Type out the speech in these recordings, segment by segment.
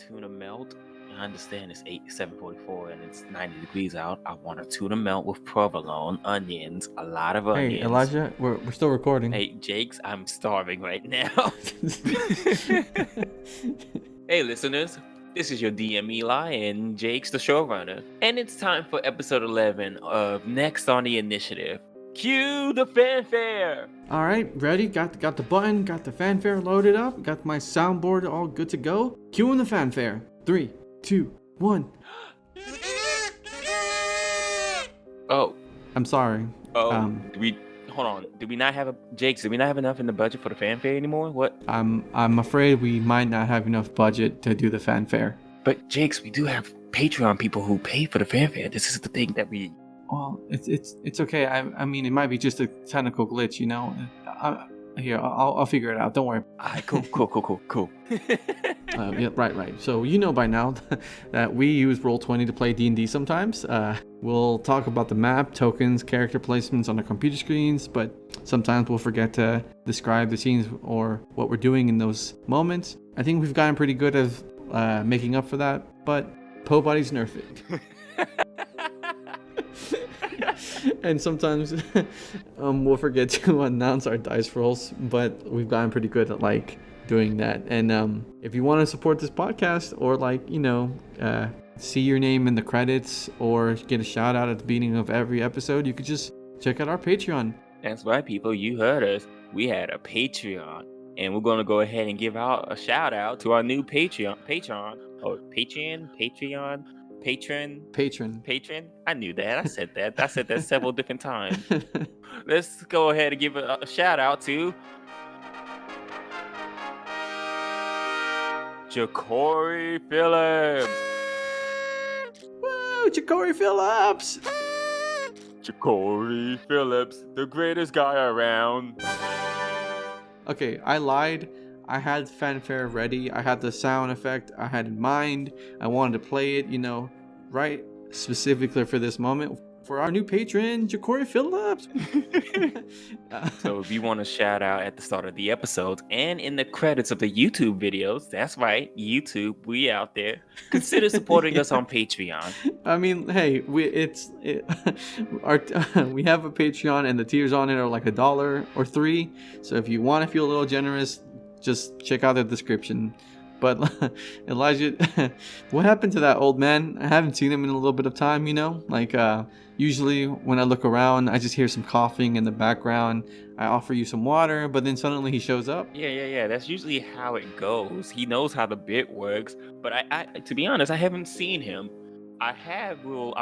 tuna melt. I understand it's 7:44 and it's 90 degrees out. I want a tuna melt with provolone, onions, a lot of onions. Hey, Elijah, we're still recording. Hey, Jakes, I'm starving right now. Hey, listeners. This is your DM Eli and Jakes the showrunner. And it's time for episode 11 of Next on the Initiative. Cue the fanfare! All right, ready? Got the button, got the fanfare loaded up, got my soundboard all good to go. Cueing the fanfare. 3, 2, 1. Oh. I'm sorry. Hold on. Did we not have enough in the budget for the fanfare anymore? What? I'm afraid we might not have enough budget to do the fanfare. But Jakes, we do have Patreon people who pay for the fanfare. This is the thing that we... Well, it's okay. I mean, it might be just a technical glitch, you know. I'll figure it out. Don't worry. Cool. Yeah, right. So you know by now that we use Roll20 to play D&D sometimes. We'll talk about the map, tokens, character placements on the computer screens, but sometimes we'll forget to describe the scenes or what we're doing in those moments. I think we've gotten pretty good at making up for that, but Po Buddies nerf it. And sometimes we'll forget to announce our dice rolls, but we've gotten pretty good at doing that. And if you want to support this podcast or see your name in the credits or get a shout out at the beginning of every episode, you could just check out our Patreon. That's right, people. You heard us. We had a Patreon, and we're going to go ahead and give out a shout out to our new Patreon. Patron. I knew that. I said that several different times. Let's go ahead and give a shout out to Jacory Phillips. Woo, Jacory Phillips. Jacory Phillips, the greatest guy around. Okay, I lied. I had fanfare ready. I had the sound effect I had in mind. I wanted to play it, right specifically for this moment for our new patron, Jacory Phillips. So if you want to shout out at the start of the episode and in the credits of the YouTube videos, that's right, YouTube, we out there. Consider supporting us on Patreon. I mean, hey, we have a Patreon and the tiers on it are like $1 or $3. So if you want to feel a little generous, just check out the description. But Elijah, what happened to that old man? I haven't seen him in a little bit of time, usually when I look around, I just hear some coughing in the background. I offer you some water, but then suddenly he shows up. Yeah. That's usually how it goes. He knows how the bit works. But I to be honest, I haven't seen him. I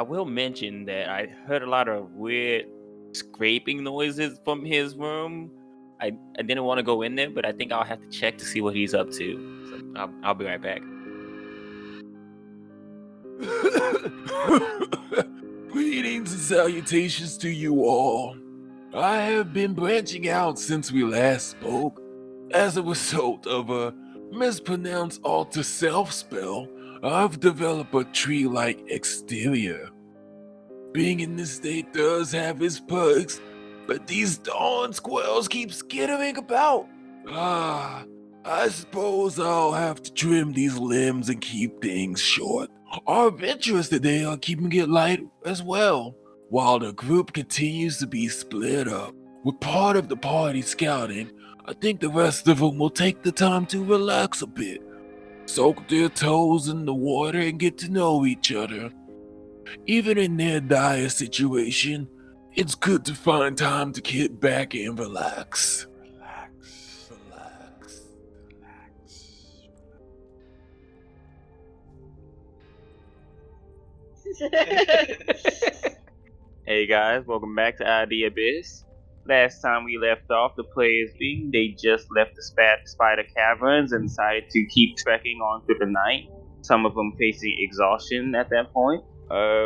will mention that I heard a lot of weird scraping noises from his room. I didn't want to go in there, but I think I'll have to check to see what he's up to. So I'll be right back. Greetings and salutations to you all. I have been branching out since we last spoke. As a result of a mispronounced alter self spell, I've developed a tree-like exterior. Being in this state does have its perks, but these darn squirrels keep skittering about. I suppose I'll have to trim these limbs and keep things short. Our adventurers today are keeping it light as well, while the group continues to be split up. With part of the party scouting, I think the rest of them will take the time to relax a bit, soak their toes in the water and get to know each other. Even in their dire situation, it's good to find time to get back and relax. Hey guys, welcome back to the Abyss. Last time we left off, the players they just left the spider caverns and decided to keep trekking on through the night. Some of them facing exhaustion at that point.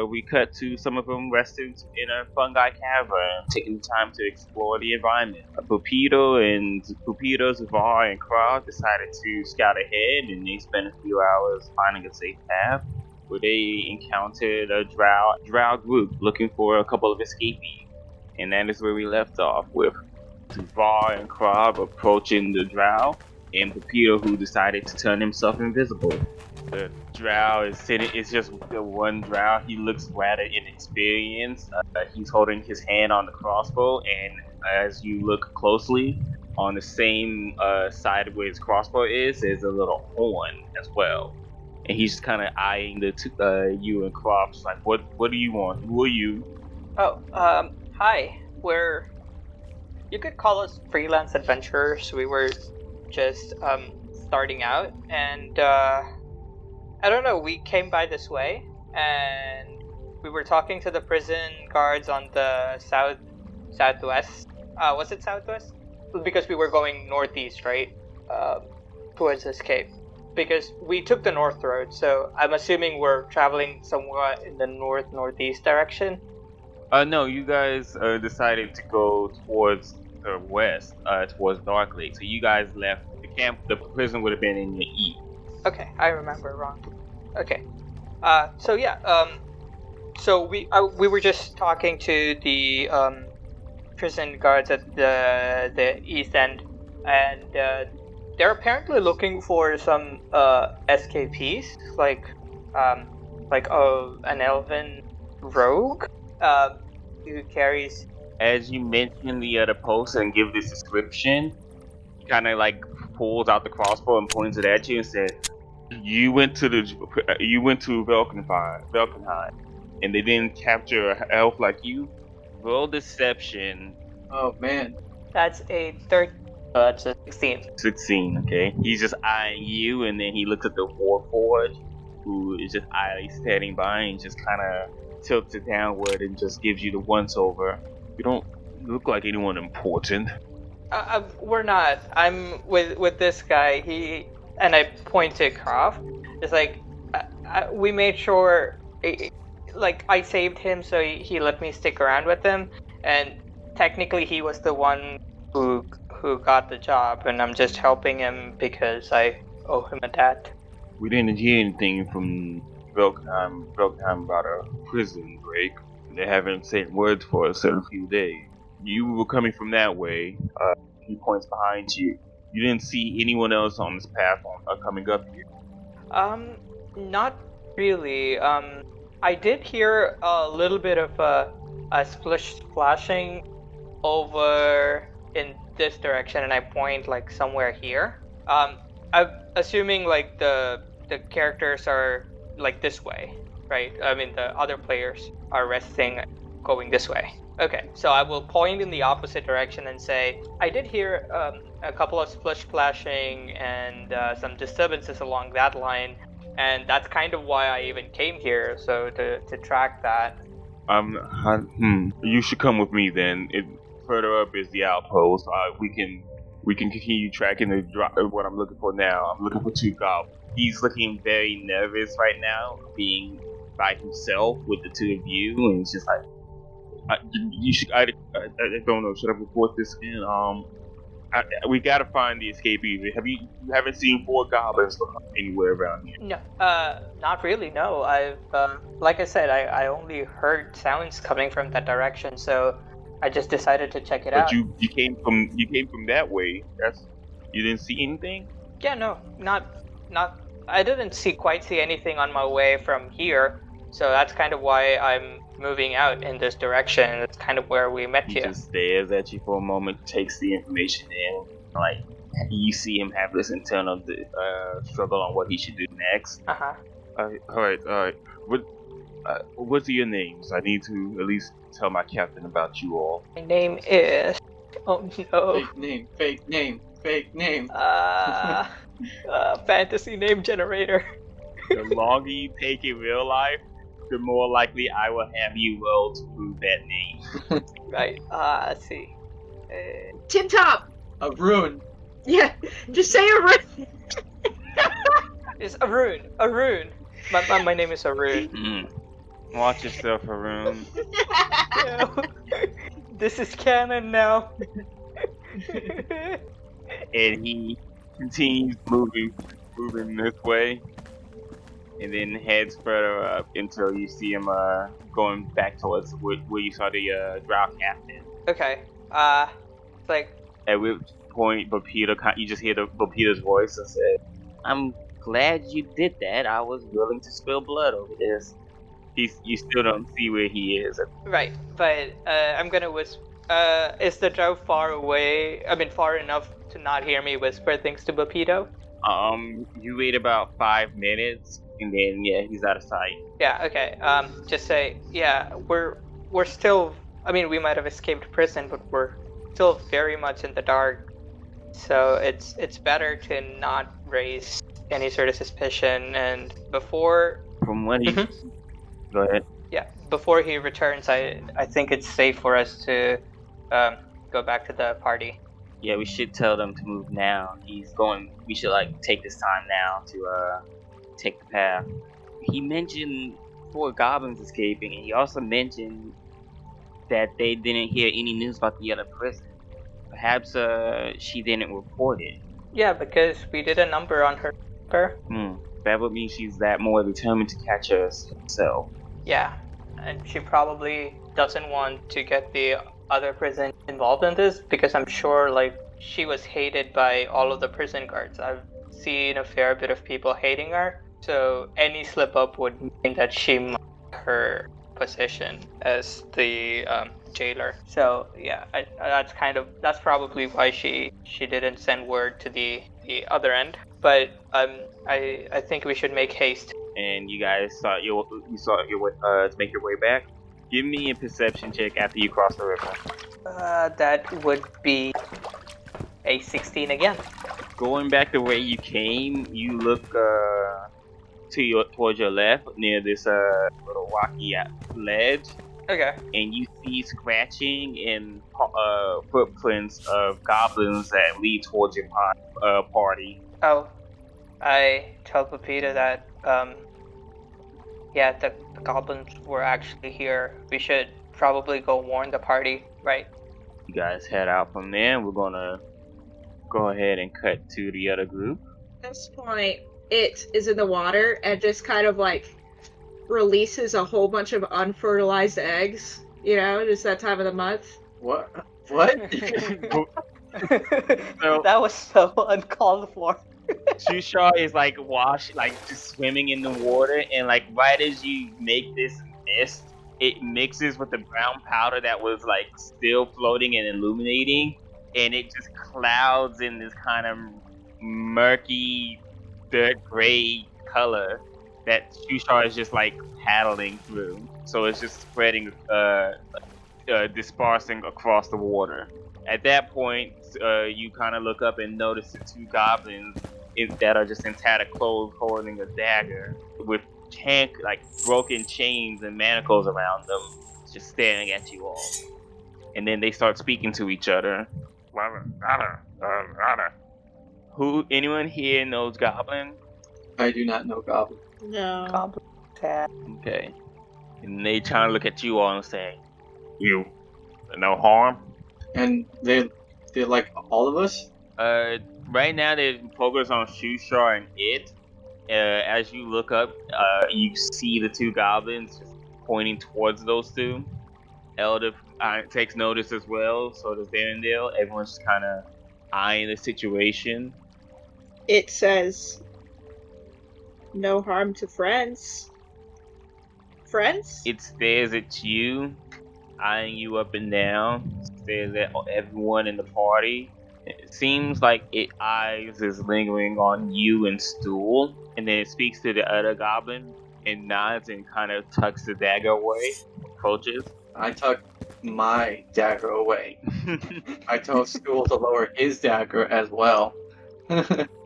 We cut to some of them resting in a fungi cavern, taking the time to explore the environment. Pupito, Zavar, and Krav decided to scout ahead, and they spent a few hours finding a safe path, where they encountered a drow group looking for a couple of escapees. And that is where we left off, with Zavar and Krav approaching the drow, and Pupito, who decided to turn himself invisible. The drow is sitting. It's just the one drow. He looks rather inexperienced. He's holding his hand on the crossbow, and as you look closely, on the same side where his crossbow is, there's a little horn as well. And he's just kind of eyeing you and Crops like, what do you want? Who are you? Oh, hi. You could call us freelance adventurers. We were just, starting out, and, I don't know, we came by this way, and we were talking to the prison guards on the southwest. Was it southwest? Because we were going northeast, right? Towards this cave. Because we took the north road, so I'm assuming we're traveling somewhat in the northeast direction. No, you guys decided to go towards the west, towards Dark Lake. So you guys left the camp. The prison would have been in the east. Okay, I remember wrong. Okay. So yeah, so we were just talking to the prison guards at the east end, and they're apparently looking for some escapees, like an elven rogue who carries. As you mention the other post and give this description, he kind of like pulls out the crossbow and points it at you and said, "You went to Velkenheim, and they didn't capture an elf like you. Roll deception." Oh man. That's a third. That's a 16. 16. Okay. He's just eyeing you, and then he looks at the Warforged, who is just idly standing by, and just kind of tilts it downward and just gives you the once over. You don't look like anyone important. We're not. I'm with this guy. And I point to Croft. It's like we made sure, like I saved him, so he let me stick around with him, and technically he was the one who got the job, and I'm just helping him because I owe him a debt. We didn't hear anything from Velkenheim about a prison break. They haven't sent words for us in a few days. You were coming from that way. He points behind you. You didn't see anyone else on this path coming up here. Not really. I did hear a little bit of a splashing over in this direction, and I point like somewhere here. I'm assuming like the characters are like this way, right? I mean the other players are resting, going this way. Okay, so I will point in the opposite direction and say, I did hear a couple of splashing and some disturbances along that line, and that's kind of why I even came here, so to track that. You should come with me then. Further up is the outpost. We can continue tracking what I'm looking for now. I'm looking for two goblins. He's looking very nervous right now, being by himself with the two of you, and he's just like, you should. I don't know. Should I report this in? We gotta find the escapees. You haven't seen 4 goblins anywhere around here? No, not really. No, I've like I said, I only heard sounds coming from that direction, so I just decided to check it out. But you came from that way. You didn't see anything? Yeah, no, not. I didn't quite see anything on my way from here, so that's kind of why I'm moving out in this direction. It's kind of where we met you. He just stares at you for a moment, takes the information in, like you see him have this internal struggle on what he should do next. All right. What's your names? I need to at least tell my captain about you all. My name is. Oh no. Fake name. Fantasy name generator. The longer you take in real life, the more likely I will have you roll to prove that name. Right. Let's see. Tin Top! Arun. Yeah, just say Arun! It's Arun. My name is Arun. Watch yourself, Arun. No. This is canon now. And he continues moving this way, and then heads further up until you see him going back towards where you saw the drow captain. Okay. It's like. At which point, you just hear Bapita's voice and said, "I'm glad you did that. I was willing to spill blood over this. You still don't see where he is. Right, but I'm gonna whisper. Is the drow far away? I mean, far enough to not hear me whisper things to Bapito? You wait about 5 minutes, and then yeah, he's out of sight. Yeah. Okay. Just say, yeah, we're still. I mean, we might have escaped prison, but we're still very much in the dark. So it's better to not raise any sort of suspicion. And before From what he, go ahead. Yeah, before he returns, I think it's safe for us to go back to the party. Yeah, we should tell them to move now. He's going. We should take this time now to take the path. He mentioned 4 goblins escaping, and he also mentioned that they didn't hear any news about the other prison. Perhaps she didn't report it. Yeah, because we did a number on her. That would mean she's that more determined to catch us herself. Yeah, and she probably doesn't want to get the other prison involved in this because I'm sure she was hated by all of the prison guards. I've seen a fair bit of people hating her, so any slip up would mean that she might her position as the jailer. So yeah, that's probably why she didn't send word to the other end. But I think we should make haste. And you guys start to make your way back. Give me a perception check after you cross the river. That would be a 16 again. Going back the way you came, you look towards your left near this little rocky ledge. Okay. And you see scratching and footprints of goblins that lead towards your party. Oh, I tell Pepita that the goblins were actually here. We should probably go warn the party, right? You guys head out from there. We're gonna go ahead and cut to the other group. At this point, it is in the water and just kind of releases a whole bunch of unfertilized eggs. You know, just that time of the month. What? That was so uncalled for. Shusha is just swimming in the water, and right as you make this mist, it mixes with the brown powder that was still floating and illuminating, and it just clouds in this kind of murky, dirt gray color that Shusha is just paddling through. So it's just spreading, dispersing across the water. At that point, you kind of look up and notice the 2 goblins that are just in tattered clothes holding a dagger with broken chains and manacles around them, just staring at you all. And then they start speaking to each other. Anyone here knows Goblin? I do not know Goblin. No. Goblin cat. Okay. And they try to look at you all and say, "You, no harm?" And they like all of us? Right now they're focused on Shusha and it. As you look up, you see the 2 goblins just pointing towards those 2. Elder takes notice as well, so does Darendale. Everyone's just kind of eyeing the situation. It says, no harm to friends. Friends? It stares at you, eyeing you up and down. Stares at everyone in the party. It seems like its eyes is lingering on you and Stool, and then it speaks to the other goblin and nods and kind of tucks the dagger away, approaches. I tuck my dagger away. I told Stool to lower his dagger as well.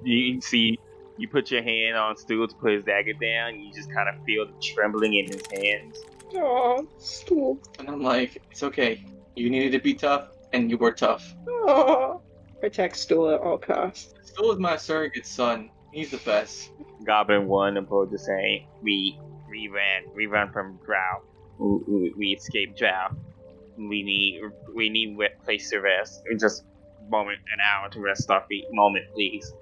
You see, you put your hand on Stool to put his dagger down, and you just kind of feel the trembling in his hands. Oh, Stool. And I'm like, it's okay. You needed to be tough, and you were tough. Oh. Protect Stool at all costs. Stool is my surrogate son. He's the best. Goblin 1 opposed to saying, we ran from Drow. We escaped Drow. We need a place to rest. Just an hour to rest our feet. Moment, please.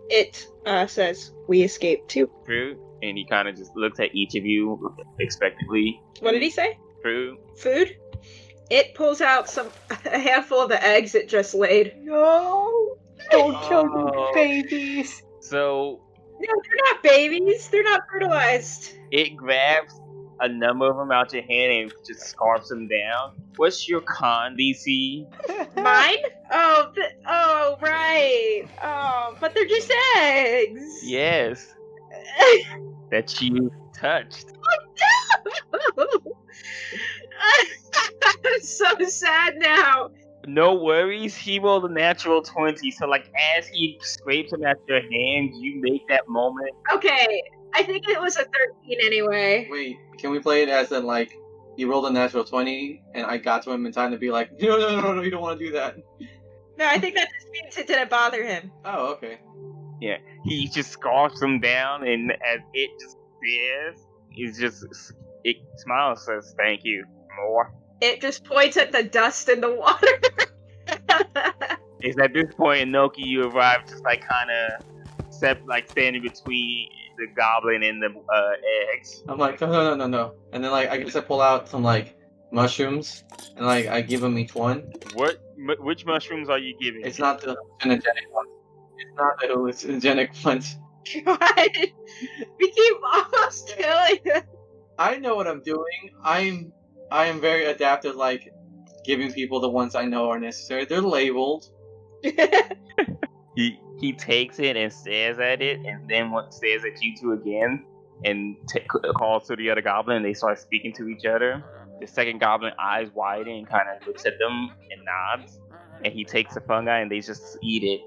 It says, we escaped too. Fruit, and he kind of just looks at each of you expectantly. What did he say? Fruit. Food? It pulls out a handful of the eggs it just laid. No! Don't kill the babies! So, they're not babies. They're not fertilized. It grabs a number of them out your hand and just scarfs them down. What's your con DC? Mine? Oh, right. Oh, but they're just eggs. Yes, that you touched. I'm so sad now. No worries, he rolled a natural 20, so like as he scrapes them at your hand, you make that moment. Okay, I think it was a 13 anyway. Wait, can we play it as in like he rolled a natural 20 and I got to him in time to be like, no, you don't want to do that. No, I think that just means it didn't bother him. Oh, okay. Yeah, he just scarfs them down, and as it just it smiles, says thank you, more. It just points at the dust in the water. It's at this point, Inoki, you arrive just like kind of standing between the goblin and the eggs. I'm like, no. And then like I guess I pull out some like mushrooms and like I give them each one. Which mushrooms are you giving? It's not the hallucinogenic ones. It's not the hallucinogenic ones. God, we keep almost killing him. I know what I'm doing. I am very adept at like giving people the ones I know are necessary. They're labeled. He takes it and stares at it, and then stares at you two again, and calls to the other goblin, and they start speaking to each other. The second goblin eyes widen and kind of looks at them and nods, and he takes the fungi and they just eat it.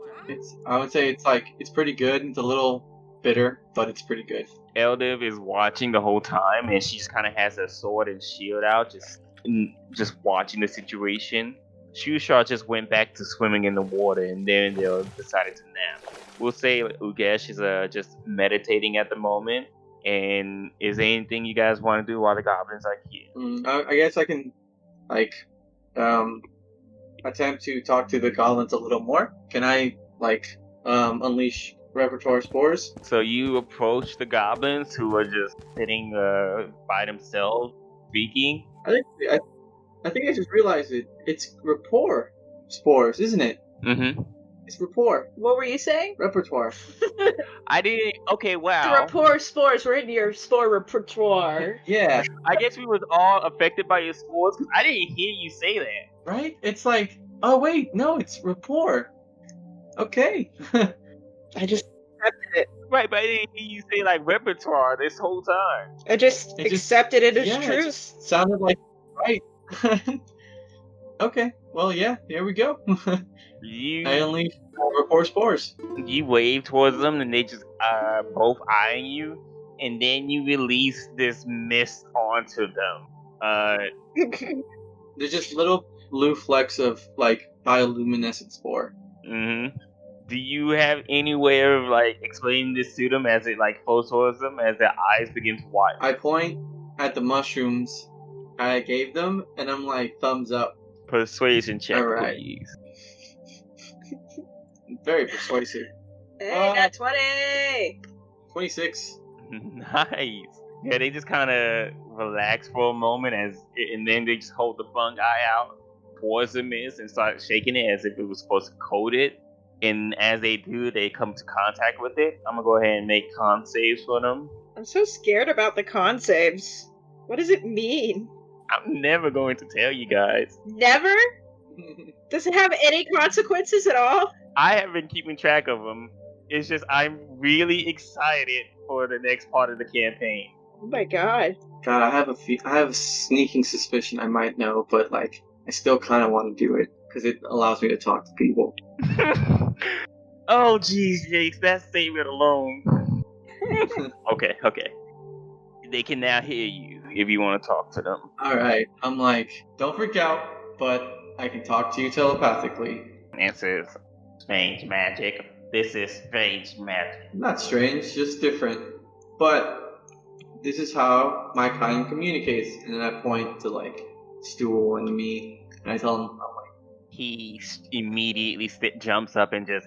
I would say it's pretty good. It's a little bitter, but it's pretty good. Eldiv is watching the whole time, and she just kind of has her sword and shield out, just watching the situation. Shushar just went back to swimming in the water, and then they decided to nap. We'll say Ugesh is just meditating at the moment. And is there anything you guys want to do while the goblins are here? I guess I can attempt to talk to the goblins a little more. Can I unleash repertoire spores? So you approach the goblins who are just sitting by themselves, speaking. I think I just realized it. It's rapport spores, isn't it? Mm-hmm. It's rapport. What were you saying? Repertoire. I didn't. Okay, wow. The rapport spores were in your spore repertoire. Yeah. I guess we was all affected by your spores because I didn't hear you say that. Right? It's like, oh wait, no, it's rapport. Okay. I just accepted it. Right, but I didn't hear you say like repertoire this whole time. I just accepted it as yeah, true. It just sounded like right. Okay. Well, yeah. Here we go. I unleash rapport spores. You wave towards them, and they just both eyeing you, and then you release this mist onto them. They're just little blue flecks of like bioluminescent spore. Mm-hmm. Do you have any way of like explaining this to them as it like flows towards them as their eyes begin to widen? I point at the mushrooms I gave them, and I'm like, thumbs up. Persuasion check, right. please. Very persuasive. Hey, that's 20! 26. Nice. Yeah, they just kind of relax for a moment and then they just hold the fungi out towards the mist and start shaking it as if it was supposed to coat it. And as they do, they come to contact with it. I'm gonna go ahead and make con saves for them. I'm so scared about the con saves. What does it mean? I'm never going to tell you guys. Never? Does it have any consequences at all? I have been keeping track of them. It's just I'm really excited for the next part of the campaign. Oh my god. God, I have a sneaking suspicion I might know, but like I still kind of want to do it because it allows me to talk to people. Oh, geez, Jace, that statement alone. Okay. They can now hear you if you want to talk to them. Alright, I'm like, don't freak out, but I can talk to you telepathically. Answer is strange magic. This is strange magic. Not strange, just different. But this is how my kind communicates. And then I point to like Stool and me, and I tell him, I'm like, he immediately jumps up and just,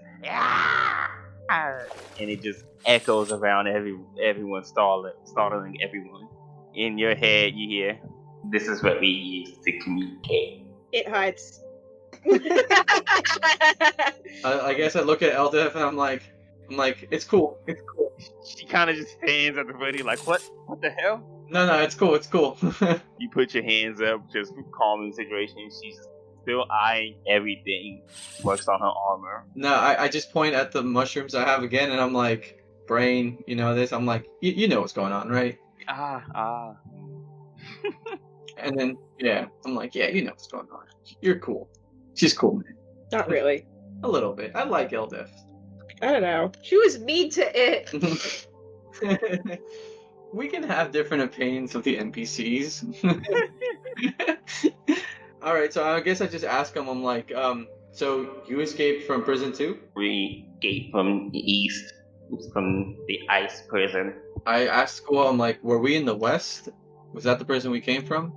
and it just echoes around everyone, startling everyone. In your head, you hear, "This is what we use to communicate." It hides. I guess I look at Eldef and I'm like, it's cool. She kind of just stands at the ready, like, what the hell? No, it's cool. It's cool. You put your hands up, just calming the situation. She's still eyeing everything. Works on her armor. No, I just point at the mushrooms I have again, and I'm like, brain, you know this. I'm like, you know what's going on, right? Ah. And then yeah, I'm like, yeah, you know what's going on. You're cool. She's cool, man. Not really. A little bit. I like Eldef. I don't know. She was mean to it. We can have different opinions of the NPCs. All right, so I guess I just ask him. I'm like, so you escaped from prison too? We escaped from the east, from the ice prison. I asked school. I'm like, were we in the west? Was that the prison we came from?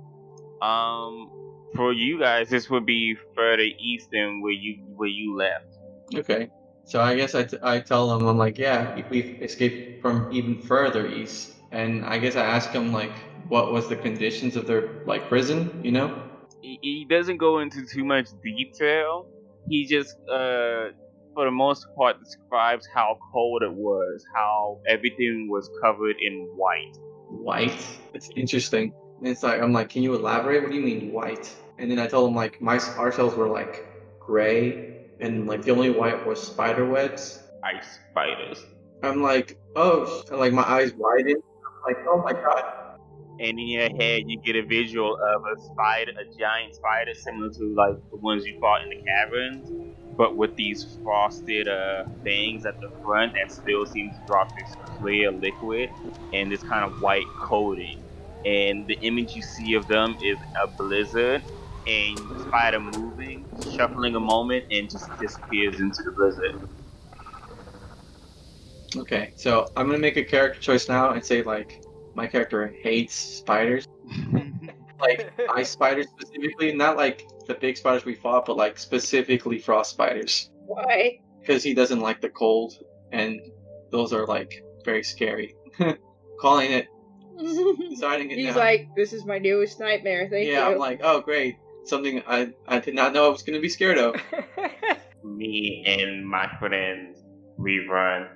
For you guys, this would be further east than where you left. Okay. So I guess I tell them, I'm like, yeah, we've escaped from even further east. And I guess I ask him, like, what was the conditions of their, like, prison, you know? He doesn't go into too much detail. He just, for the most part, describes how cold it was, how everything was covered in white. White? It's interesting. And it's like, I'm like, can you elaborate? What do you mean white? And then I told him, like, our cells were, like, gray, and, like, the only white was spider webs. Ice spiders. I'm like, oh, like, my eyes widen. I'm like, oh my god. And in your head, you get a visual of a giant spider, similar to like the ones you fought in the caverns, but with these frosted things at the front that still seem to drop this clear liquid and this kind of white coating. And the image you see of them is a blizzard, and the spider moving, shuffling a moment, and just disappears into the blizzard. Okay, so I'm gonna make a character choice now and say, like, my character hates spiders. Like, ice spiders specifically, not like the big spiders we fought, but like specifically frost spiders. Why? Because he doesn't like the cold, and those are like very scary. Calling it, deciding it He's now. like, this is my newest nightmare. Thank you. Yeah, I'm like, oh great, something I did not know I was gonna be scared of. Me and my friends, we run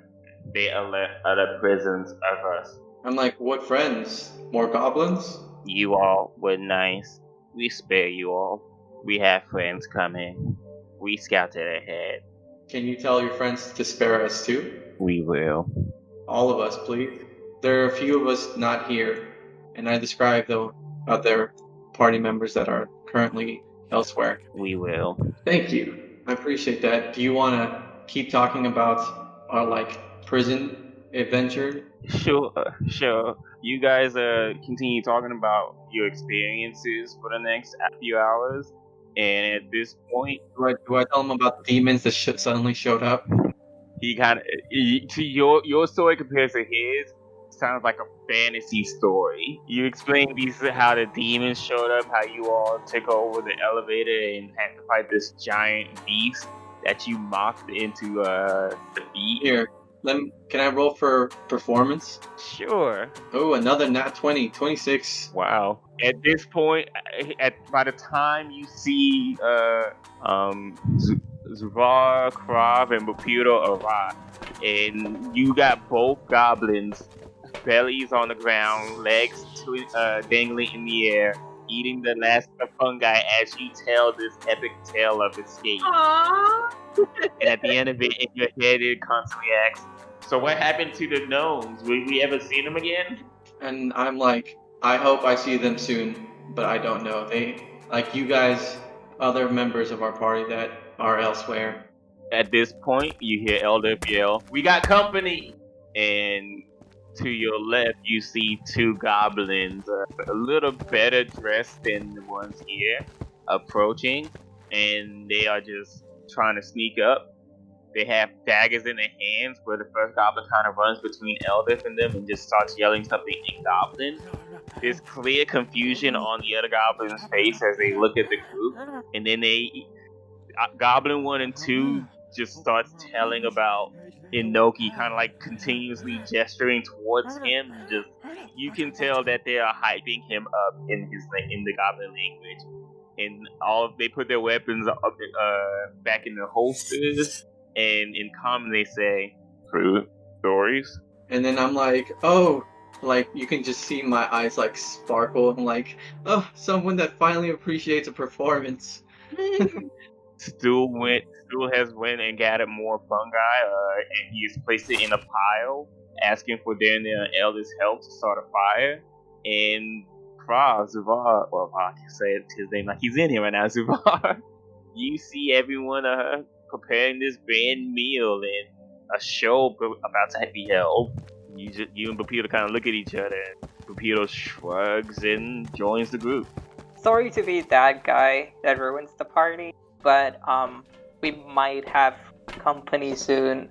the other prisons of us. I'm like, what friends? More goblins? You all were nice. We spare you all. We have friends coming. We scouted ahead. Can you tell your friends to spare us too? We will. All of us, please. There are a few of us not here, and I describe the other party members that are currently elsewhere. We will. Thank you. I appreciate that. Do you want to keep talking about our, like, prison adventure? Sure. You guys continue talking about your experiences for the next few hours, and at this point, Do I tell them about the demons that suddenly showed up? he kind of to your story compared to his sounds like a fantasy story. You explained how the demons showed up, how you all took over the elevator and had to fight this giant beast that you mocked into defeat. Here, can I roll for performance? Sure. Oh, another nat 20, 26. Wow. At this point, by the time you see Zvar, Krav, and Buputo arrive, and you got both goblins, bellies on the ground, legs dangling in the air, eating the last of the fungi as you tell this epic tale of escape. Aww. And at the end of it, in your head, it constantly asks, so what happened to the gnomes? Will we ever see them again? And I'm like, I hope I see them soon, but I don't know. They, like you guys, other members of our party that are elsewhere. At this point, you hear Elder yell, "We got company!" And to your left, you see two goblins, a little better dressed than the ones here, approaching, and they are just trying to sneak up. They have daggers in their hands, where the first goblin kind of runs between Eldith and them and just starts yelling something in Goblin. There's clear confusion on the other goblin's face as they look at the group, and then Goblin 1 and 2 just starts telling about Inoki, kind of like continuously gesturing towards him. Just you can tell that they are hyping him up in the Goblin language, and they put their weapons up, back in their holsters. And in common, they say, "True stories and then I'm like, oh, like you can just see my eyes like sparkle. I'm like, oh, someone that finally appreciates a performance. Stu has went and gathered more fungi, and he has placed it in a pile, asking for Daniel and Elder's help to start a fire. And Zuvar, well, I can say his name like he's in here right now, Zuvar. You see everyone preparing this grand meal and a show about to be held. You and Bapito kind of look at each other. Bapito shrugs and joins the group. Sorry to be that guy that ruins the party, but we might have company soon.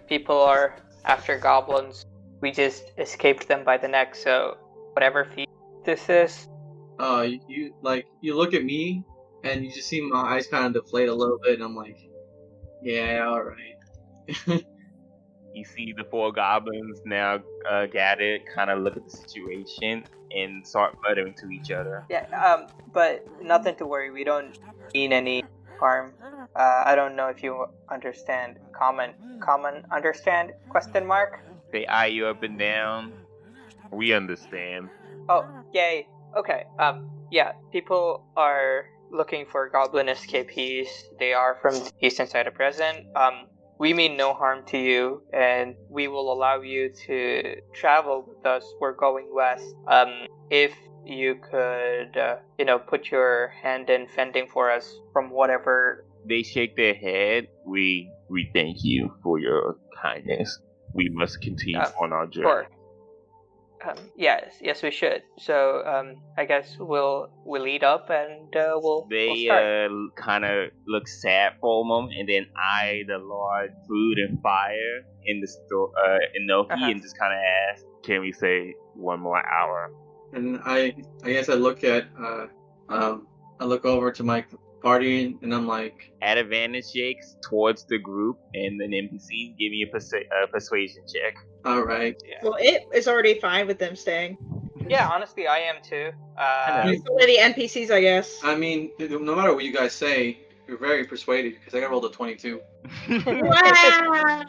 People are after goblins. We just escaped them by the neck, so whatever feat this is. You look at me and you just see my eyes kind of deflate a little bit, and I'm like, yeah, all right. You see the 4 goblins now gathered, kind of look at the situation and start muttering to each other. Yeah, but nothing to worry. We don't mean any harm. I don't know if you understand. Common understand? Question mark. They eye you up and down. We understand. Oh, yay. Okay. Yeah. People are looking for goblin escapees. They are from the eastern side of prison. We mean no harm to you, and we will allow you to travel with us. We're going west. If you could, put your hand in fending for us from whatever. They shake their head. We thank you for your kindness. We must continue on our journey. Sure. Yes, we should. So, I guess we'll eat up and we'll start. Kind of look sad for a moment and then eye the large food and fire in the store, in Noki, and just kind of ask, "Can we say 1 more hour?" And I guess I look at I look over to my party and I'm like, at advantage shakes towards the group, and then NPCs give me a persuasion check. All right. Yeah. Well, it is already fine with them staying. Yeah, honestly, I am too. It's only the NPCs, I guess. I mean, no matter what you guys say, you're very persuaded because I got rolled a 22. Wow!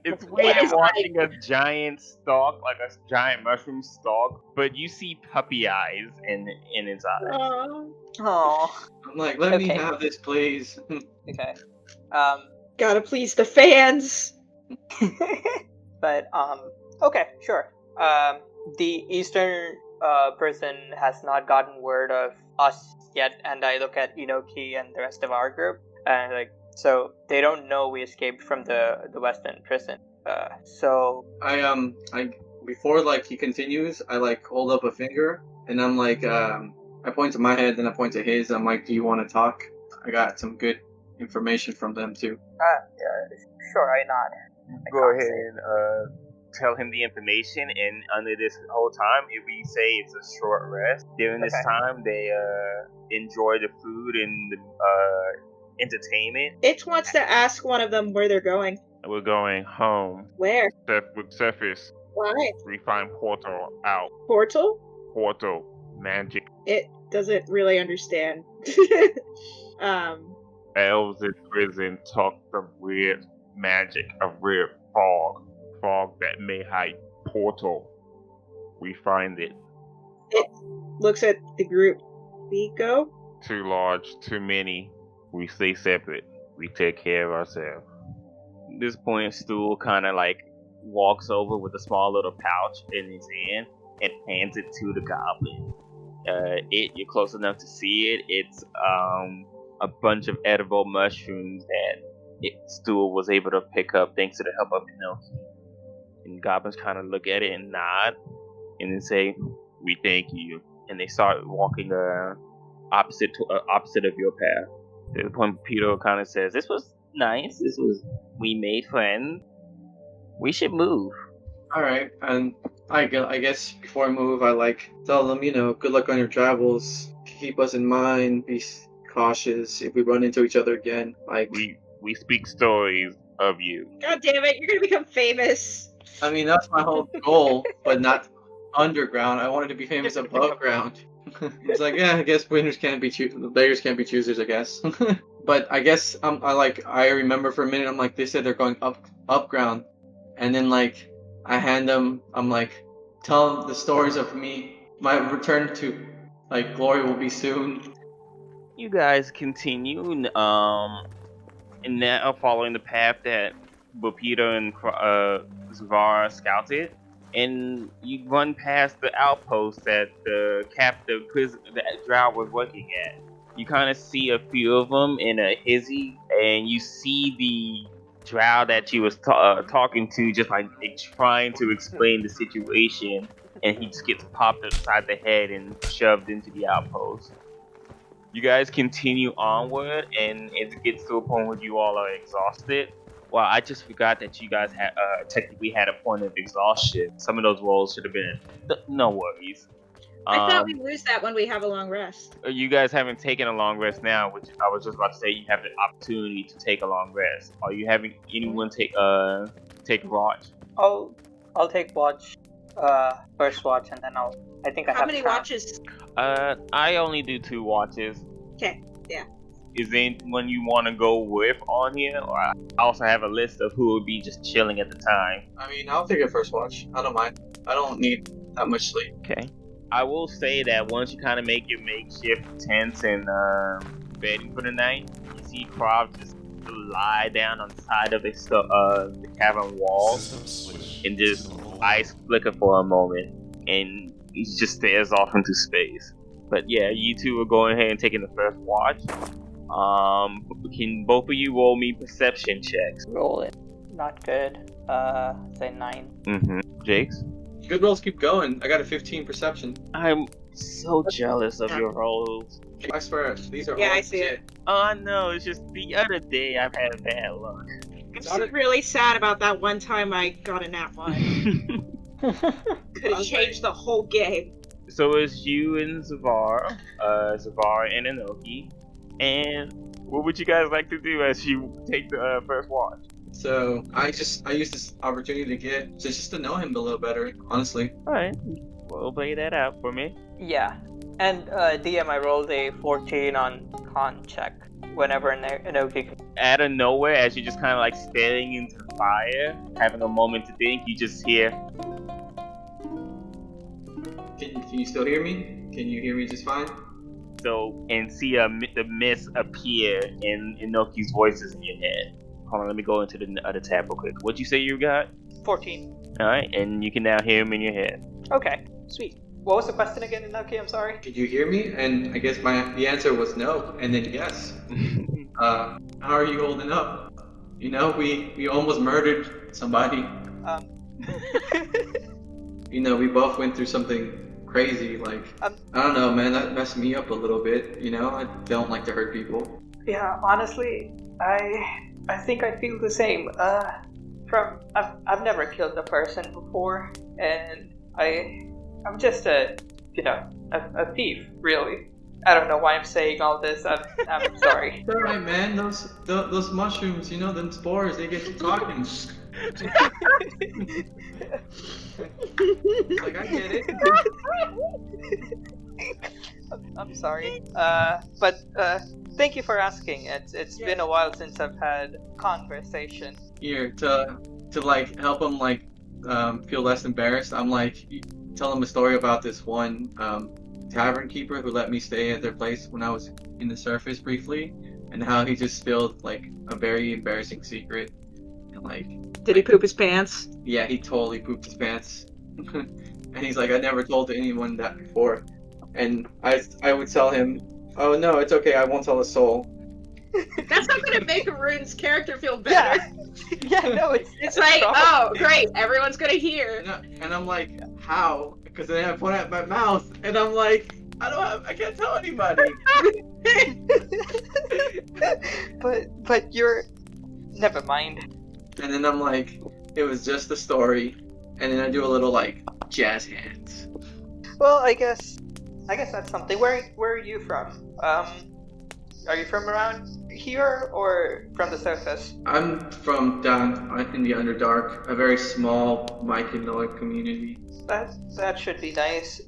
It's weird watching a giant stalk, like a giant mushroom stalk, but you see puppy eyes in its eyes. Oh. I'm like, let me have this, please. Okay. Gotta please the fans. But okay, sure. The eastern person has not gotten word of us yet, and I look at Inoki and the rest of our group, and so they don't know we escaped from the western prison. So I before he continues, I hold up a finger and I'm like, I point to my head, then I point to his. I'm like, do you want to talk? I got some good information from them too. Yeah, sure, I nod. Go ahead and tell him the information, and under this whole time, if we say it's a short rest, during this time, they enjoy the food and the entertainment. It wants to ask one of them where they're going. We're going home. Where? With Cephas. Why? We find Portal out. Portal? Portal. Magic. It doesn't really understand. Elves in prison talk of weird magic, of weird fog that may hide Portal. We find it. It looks at the group. We go? Too large, too many. We stay separate. We take care of ourselves. At this point, Stool kind of walks over with a small little pouch in his hand and hands it to the goblin. You're close enough to see it. It's a bunch of edible mushrooms that Stool was able to pick up thanks to the help of Inoki. And goblins kind of look at it and nod, and then say, "We thank you." And they start walking opposite of your path. At the point, Peter kind of says, "This was nice. We made friends. We should move." All right, and I guess before I move, I tell them, good luck on your travels. Keep us in mind. Be cautious if we run into each other again. We speak stories of you. God damn it! You're gonna become famous. I mean, that's my whole goal, but not underground. I wanted to be famous above ground. It's yeah, I guess winners can't be beggars can't be choosers, I guess. But I guess I remember for a minute, I'm they said they're going up ground, and then I hand him. I'm like, tell him the stories of me. My return to like glory will be soon. You guys continue, and now following the path that Bopita and Zavara scouted, and you run past the outpost that the drow was working at. You kind of see a few of them in a hizzy, and you see the drow that you was talking to just like trying to explain the situation, and he just gets popped upside the head and shoved into the outpost. You guys continue onward, and it gets to a point where you all are exhausted. Well, I just forgot that you guys had technically had a point of exhaustion. Some of those rolls should have been. No worries. I thought we lose that when we have a long rest. You guys haven't taken a long rest now, which I was just about to say you have the opportunity to take a long rest. Are you having anyone take watch? I'll take watch, first watch, and then I think I have. How many watches? I only do 2 watches. Okay, yeah. Is there anyone you want to go with on here? Or I also have a list of who would be just chilling at the time. I mean, I'll take a first watch. I don't mind. I don't need that much sleep. Okay. I will say that once you kind of make your makeshift tents and bedding for the night, you see Krav just lie down on the side of the cavern wall and just eyes flicker for a moment, and he just stares off into space. But yeah, you two are going ahead and taking the first watch. Can both of you roll me perception checks? Roll it. Not good. Say 9. Jakes? Good rolls keep going. I got a 15 perception. I'm so jealous of your rolls. I swear, these are all Yeah, I see legit. it. Oh no, it's just the other day I've had bad luck. I'm really sad about that one time I got a nat 1. Could have changed the whole game. So it's you and Zavar and Inoki. And what would you guys like to do as you take the first watch? So I used this opportunity to get just to know him a little better, honestly. Alright, well, play that out for me. Yeah. And DM, I rolled a 14 on con check whenever Inoki. Out of nowhere, as you're just kind of like staring into the fire, having a moment to think, you just hear. Can you still hear me? Can you hear me just fine? So, and see the mist appear, and Inoki's voice is in your head. Hold on, let me go into the other tab real quick. What'd you say you got? 14. Alright, and you can now hear him in your head. Okay, sweet. What was the question again, Inoki? I'm sorry. Could you hear me? And I guess the answer was no, and then yes. How are you holding up? You know, we almost murdered somebody. You know, we both went through something crazy. Like, I don't know, man. That messed me up a little bit. You know, I don't like to hurt people. Yeah, honestly, I think I feel the same. I've never killed a person before, and I'm just a thief, really. I don't know why I'm saying all this. I'm sorry. It's alright, man. Those mushrooms, you know, them spores, they get you talking. Like, I get it. I'm sorry. But thank you for asking. It's been a while since I've had conversation. Here to like help him like feel less embarrassed. I'm like tell him a story about this one tavern keeper who let me stay at their place when I was in the surface briefly, and how he just spilled like a very embarrassing secret. And like, did he poop his pants? Yeah, he totally pooped his pants. And he's like, I never told anyone that before. And I would tell him, oh no, it's okay, I won't tell a soul. That's not gonna make Arun's character feel better. Yeah, no, it's like, oh great, everyone's gonna hear. And I'm like, how? Because then I point at my mouth, and I'm like, I can't tell anybody. but you're, never mind. And then I'm like, it was just a story, and then I do a little like jazz hands. Well, I guess that's something. Where are you from? Are you from around here or from the surface? I'm from down in the Underdark, a very small Myconid community. That should be nice.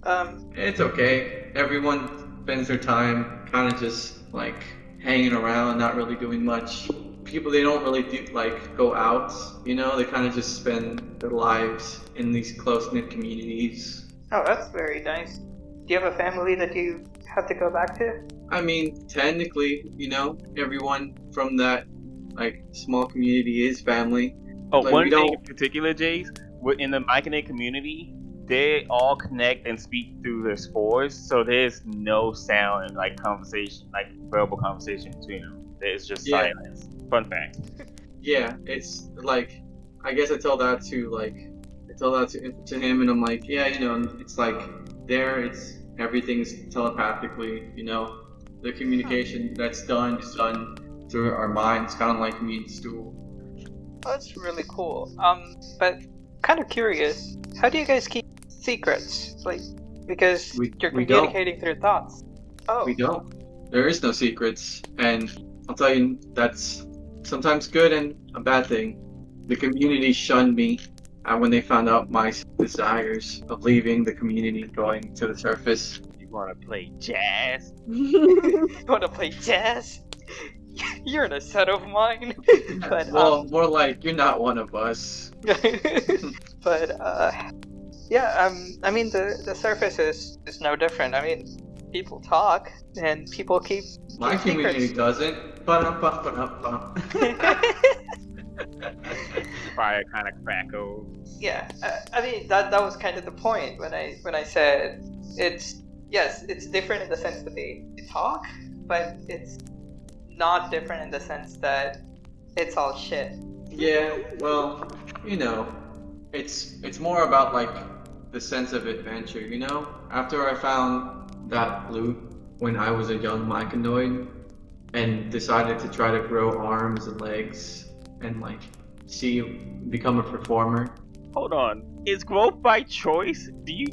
It's okay. Everyone spends their time kind of just like hanging around, not really doing much. people, they don't really go out, you know, they kind of just spend their lives in these close-knit communities. Oh, that's very nice. Do you have a family that you have to go back to? I mean, technically, you know, everyone from that small community is family. Oh, Like, one we thing don't- in particular, Jace, in the Myconid community, they all connect and speak through their spores, so there's no sound like conversation, like verbal conversation between them. There's just Yeah. silence. Fun fact. Yeah, it's like, I guess I tell that to him, and I'm like, yeah, you know, it's like it's everything's telepathically, you know, the communication that's done is done through our minds, kind of like me and Stu. That's really cool. But kind of curious, how do you guys keep secrets? Like, because We you're don't. communicating through thoughts. Oh, We don't. There is no secrets, and I'll tell you, that's sometimes good and a bad thing. The community shunned me when they found out my desires of leaving the community, going to the surface. You wanna play jazz? you want to play jazz? You're in a set of mine. But Well, more like, you're not one of us. but yeah, I mean the surface is no different. I mean, people talk and people keep My community secrets. doesn't. Ba-dum-bum-ba-dum-bum. Fire kind of crackle. Yeah, I mean that was kind of the point when I said it's different in the sense that they talk, but it's not different in the sense that it's all shit. Yeah, well, you know, it's more about like the sense of adventure, you know? After I found that loot when I was a young myconoid and decided to try to grow arms and legs and become a performer. Hold on. Is growth by choice? Do you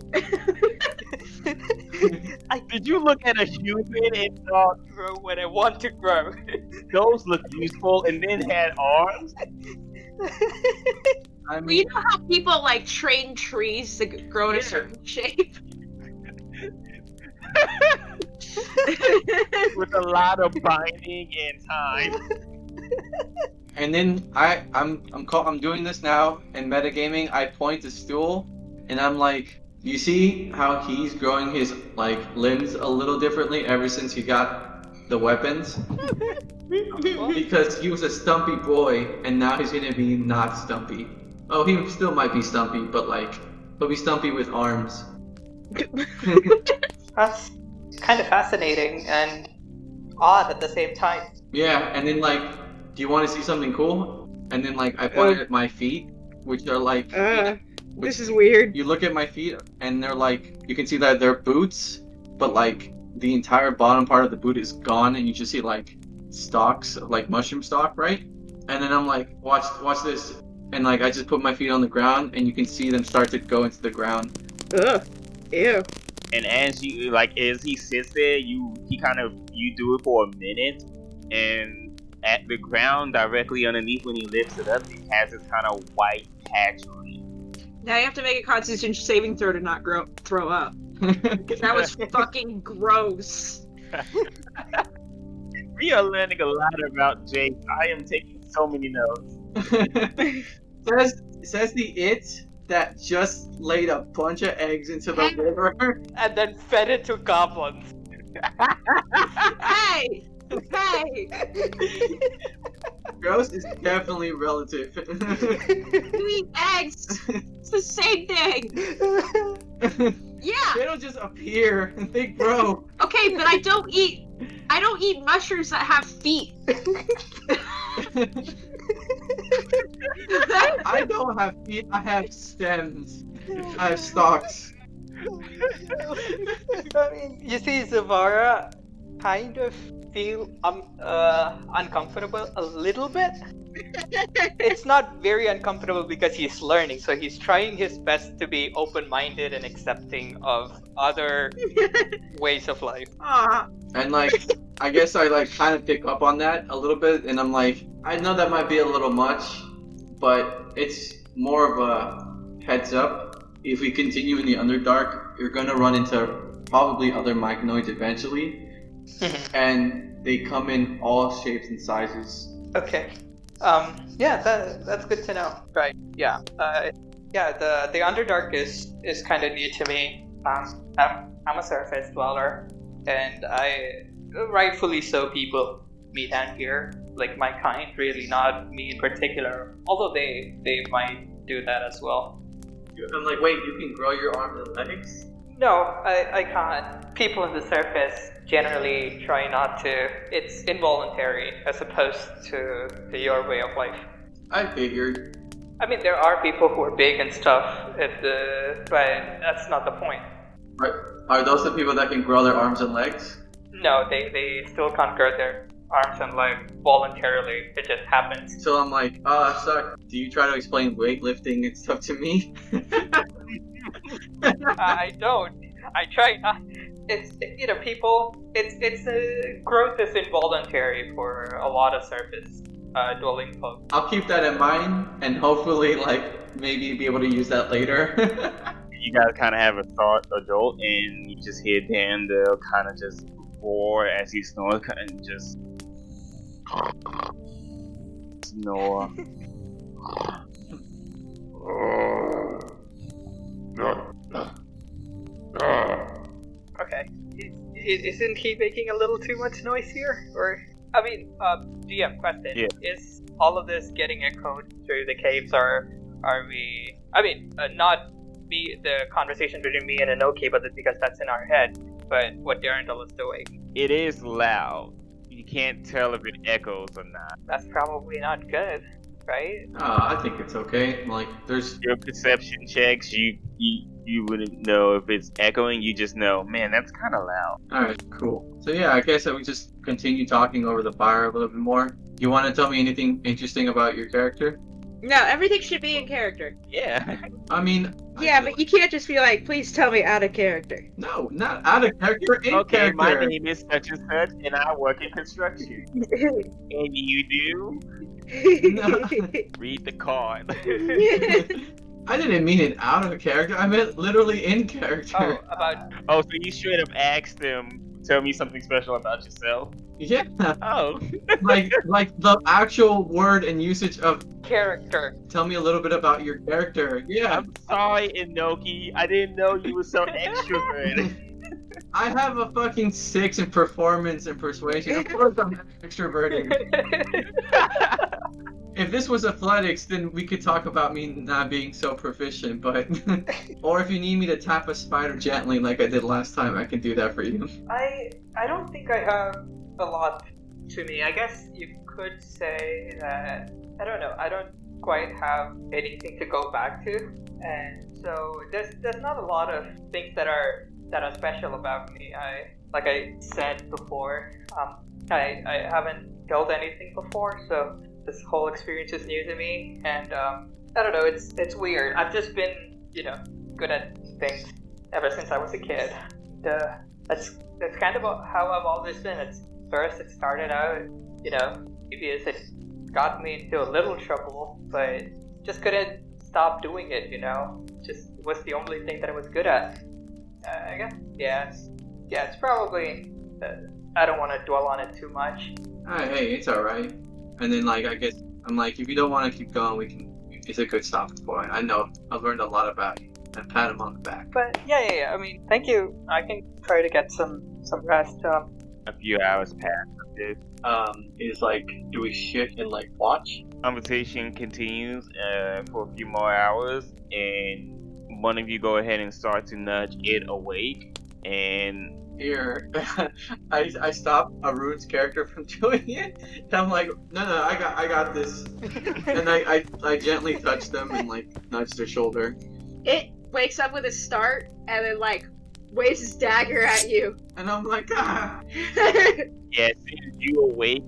did you look at a human and thought Grow when I want to grow. those look useful and then had arms? I Well, you mean, know how people like train trees to grow in a certain shape? With a lot of binding and time. and then I'm doing this now in metagaming. I point to Stool and I'm like, you see how he's growing his limbs a little differently ever since he got the weapons? Because he was a stumpy boy and now he's gonna be not stumpy. Oh, he still might be stumpy, but he'll be stumpy with arms. That's kind of fascinating and odd at the same time. Yeah, and then do you want to see something cool? And then I pointed at my feet, which are This is weird. you look at my feet and they're you can see that they're boots, but the entire bottom part of the boot is gone and you just see stalks, mushroom stalk, right? And then I'm like, watch this. And I just put my feet on the ground and you can see them start to go into the ground. Ugh. Ew. And as you as he sits there, you do it for a minute, and at the ground directly underneath when he lifts it up, it has this kind of white patch on it. Now you have to make a Constitution saving throw to not throw up. That was fucking gross. We are learning a lot about Jake. I am taking so many notes. says the it that just laid a bunch of eggs into the river. And then fed it to goblins. Hey! Hey! Gross is definitely relative. You eat eggs! It's the same thing! Yeah! They don't just appear, they grow. Okay, but I don't eat mushrooms that have feet. I don't have feet, I have stems. I have stalks. I mean, you see, Zavara kind of feel uncomfortable a little bit. It's not very uncomfortable because he's learning, so he's trying his best to be open-minded and accepting of other ways of life. Aw. And I guess I kind of pick up on that a little bit, and I'm like, I know that might be a little much, but it's more of a heads up. If we continue in the Underdark, you're gonna run into probably other myconoids eventually, and they come in all shapes and sizes. Okay. Yeah, that's good to know. Right. Yeah. Yeah. The Underdark is kind of new to me. I'm a surface dweller, and rightfully so, people meet down here, like my kind, really, not me in particular. Although they might do that as well. I'm like, wait, you can grow your arms and legs? No, I can't. People in the surface generally try not to. It's involuntary as opposed to your way of life. I figured. I mean, there are people who are big and stuff, but that's not the point. Right. Are those the people that can grow their arms and legs? No, they still can't grow their arms and legs voluntarily. It just happens. So I'm like, suck. Do you try to explain weightlifting and stuff to me? I don't. I try not. It's people. It's growth is involuntary for a lot of surface dwelling folks. I'll keep that in mind, and hopefully, maybe be able to use that later. You guys kind of have a thought, a jolt, and you just hear Dandel kind of just roar as he snores, and just snore. Okay. Isn't he making a little too much noise here? Or, I mean, GM question. Yeah. Is all of this getting echoed through the caves, or are we... I mean, not the conversation between me and Inoki, but because that's in our head, but what Darendel is doing. It is loud. You can't tell if it echoes or not. That's probably not good, right? I think it's okay. There's... Your perception checks, you wouldn't know if it's echoing. You just know, man, that's kind of loud. Alright, cool. So yeah, I guess that we just continue talking over the fire a little bit more. You want to tell me anything interesting about your character? No, everything should be in character. Yeah. I mean... Yeah, but you can't just be like, please tell me out of character. No, not out of character, in Okay, character. my name is such and such, and I work in construction. And you do? No. Read the card. I didn't mean it out of character. I meant literally in character. Oh, so you straight up asked them, tell me something special about yourself? Yeah. Oh. like the actual word and usage of character. Tell me a little bit about your character. Yeah. I'm sorry, Inoki. I didn't know you were so extroverted. I have a fucking 6 in performance and persuasion. Of course I'm extroverted. If this was athletics, then we could talk about me not being so proficient, but... Or if you need me to tap a spider gently like I did last time, I can do that for you. I don't think I have a lot to me. I guess you could say that, I don't know, I don't quite have anything to go back to, and so there's not a lot of things that are special about me. Like I said before, I haven't killed anything before, so this whole experience is new to me, and I don't know, it's weird. I've just been, good at things ever since I was a kid. That's kind of how I've always been. First it started out, maybe it got me into a little trouble, but just couldn't stop doing it, just was the only thing that I was good at. I guess, yeah, it's probably, I don't want to dwell on it too much. Hey, it's alright. And then, I guess, I'm like, if you don't want to keep going, it's a good stopping point. I know, I've learned a lot about you. And pat him on the back. But, yeah, I mean, thank you. I can try to get some rest. A few hours pass. Do we shift and, watch? Conversation continues for a few more hours, and one of you go ahead and start to nudge it awake, and... Here, I stop Arun's character from doing it. And I'm like, no, I got this. And I gently touch them and nudge their shoulder. It wakes up with a start and then waves his dagger at you. And I'm like, ah. Yeah, as soon as you awake,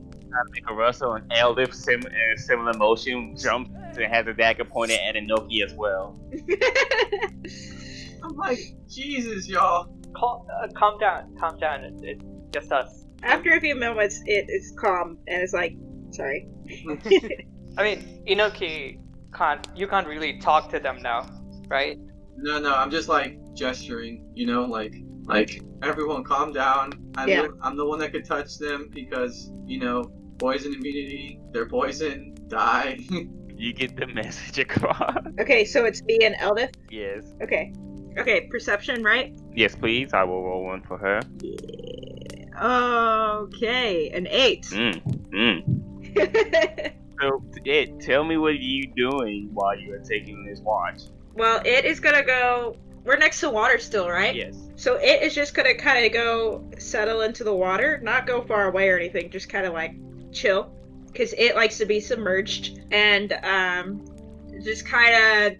make a rustle, and Eldif similar motion jumps and has a dagger pointed at Inoki as well. I'm like, Jesus, y'all. Calm down. It's just us. After a few moments, it is calm and it's like, sorry. I mean, Inoki you can't really talk to them now, right? No, I'm just gesturing, everyone calm down. I'm the one that could touch them because, poison immunity. They're poison. Die. You get the message across. Okay, so it's me and Eldith. Yes. Okay. Okay, perception, right? Yes, please. I will roll one for her. Okay, an 8. So, tell me what you doing while you are taking this watch. Well, it is gonna go. We're next to water still, right? Yes. So it is just gonna kind of go settle into the water, not go far away or anything, just kind of like chill, because it likes to be submerged and just kind of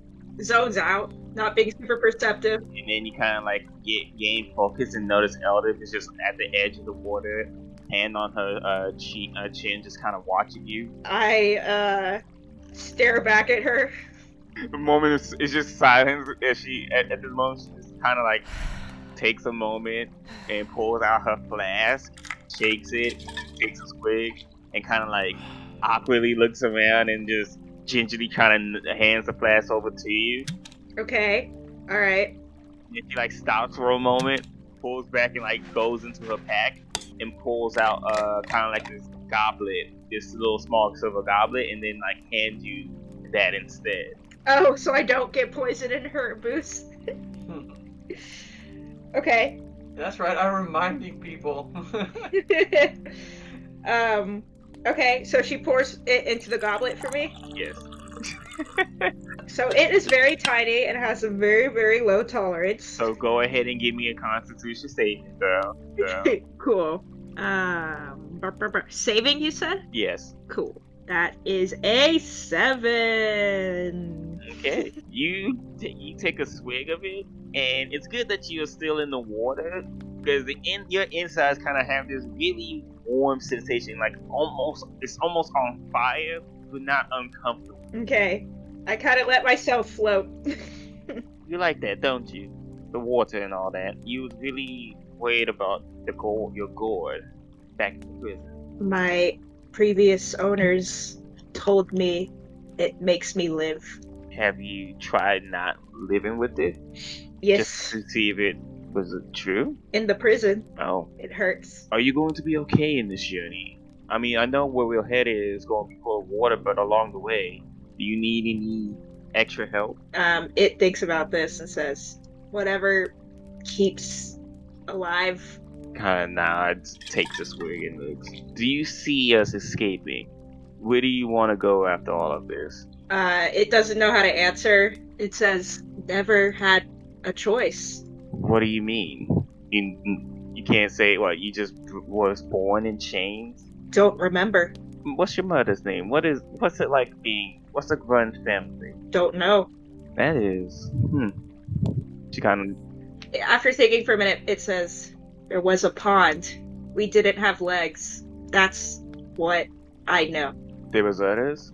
zones out, not being super perceptive. And then you kind of like gain focus and notice Eldith is just at the edge of the water, hand on her chin, just kind of watching you. I stare back at her. The moment it's just silence as she at this moment she just kind of like takes a moment and pulls out her flask, shakes it, takes a swig, and kind of like awkwardly looks around and just gingerly kind of hands the flask over to you. Okay, all right. And she like stops for a moment, pulls back and like goes into her pack and pulls out kind of like this goblet, this little small silver goblet, and then like hands you that instead. Oh, so I don't get poison and hurt boost. Okay. That's right. I'm reminding people. Okay, so she pours it into the goblet for me. Yes. So it is very tiny and has a very, very low tolerance. So go ahead and give me a Constitution saving, girl. Cool. Saving, you said? Yes. Cool. That is a 7. Okay. You take a swig of it, and it's good that you're still in the water because your insides kind of have this really warm sensation, like it's almost on fire, but not uncomfortable. Okay. I kind of let myself float. You like that, don't you? The water and all that. You was really worried about your gourd back in the prison. My previous owners told me it makes me live. Have you tried not living with it? Yes. Just to see if it was true? In the prison. Oh. It hurts. Are you going to be okay in this journey? I mean, I know where we're headed is going to be full of water, but along the way, do you need any extra help? It thinks about this and says, whatever keeps alive. Kind of nods, takes a swig and looks. Do you see us escaping? Where do you want to go after all of this? It doesn't know how to answer. It says, never had a choice. What do you mean? You can't say, what, you just was born in chains? Don't remember. What's your mother's name? What's it like what's the Grunt family? Don't know. That is, She kind of... After thinking for a minute, it says, there was a pond. We didn't have legs. That's what I know. There was others?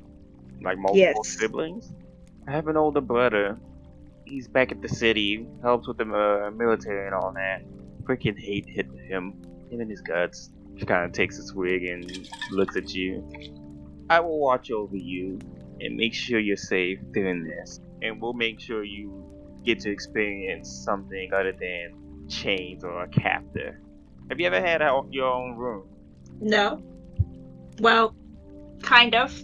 Like multiple siblings? I have an older brother. He's back at the city, helps with the military and all that. Freaking hate him and his guts. She kind of takes a swig and looks at you. I will watch over you and make sure you're safe during this. And we'll make sure you get to experience something other than chains or a captor. Have you ever had your own room? No. Well, kind of.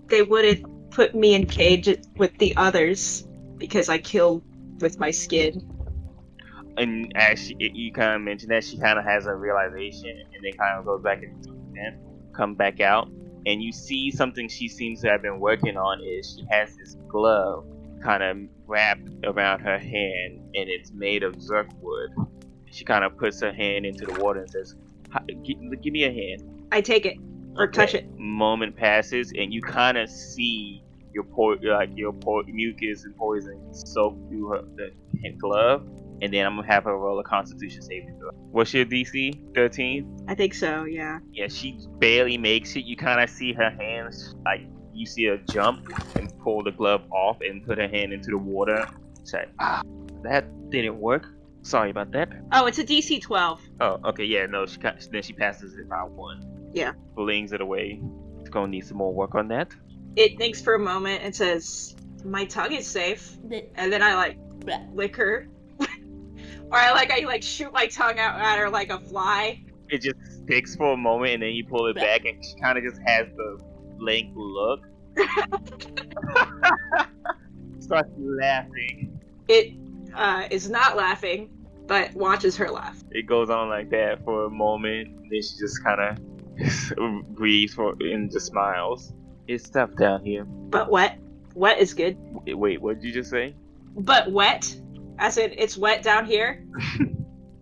They wouldn't put me in cage with the others because I killed with my skin. And as you kind of mentioned that, she kind of has a realization and then kind of goes back into the tent, come back out, and you see something she seems to have been working on is she has this glove kind of wrapped around her hand and it's made of zerk wood. She kind of puts her hand into the water and says, give me a hand. I take it. Or touch it. Moment passes and you kind of see your mucus and poison soak through the glove. And then I'm gonna have her roll a Constitution saving throw. What's your DC? 13? I think so, yeah. Yeah, she barely makes it. You kind of see her hands, like, you see her jump and pull the glove off and put her hand into the water. Say, that didn't work. Sorry about that. Oh, it's a DC 12. Oh, okay, yeah, no, then she passes it by 1. Yeah. Flings it away. It's gonna need some more work on that. It thinks for a moment and says, my tongue is safe. And then I, lick her. Or I shoot my tongue out at her like a fly. It just fixed for a moment, and then you pull it back, and she kind of just has the blank look. Starts laughing. It is not laughing, but watches her laugh. It goes on like that for a moment, and then she just kind of breathes and just smiles. It's tough down here. But wet. Wet is good. Wait, what did you just say? But wet, as in it's wet down here.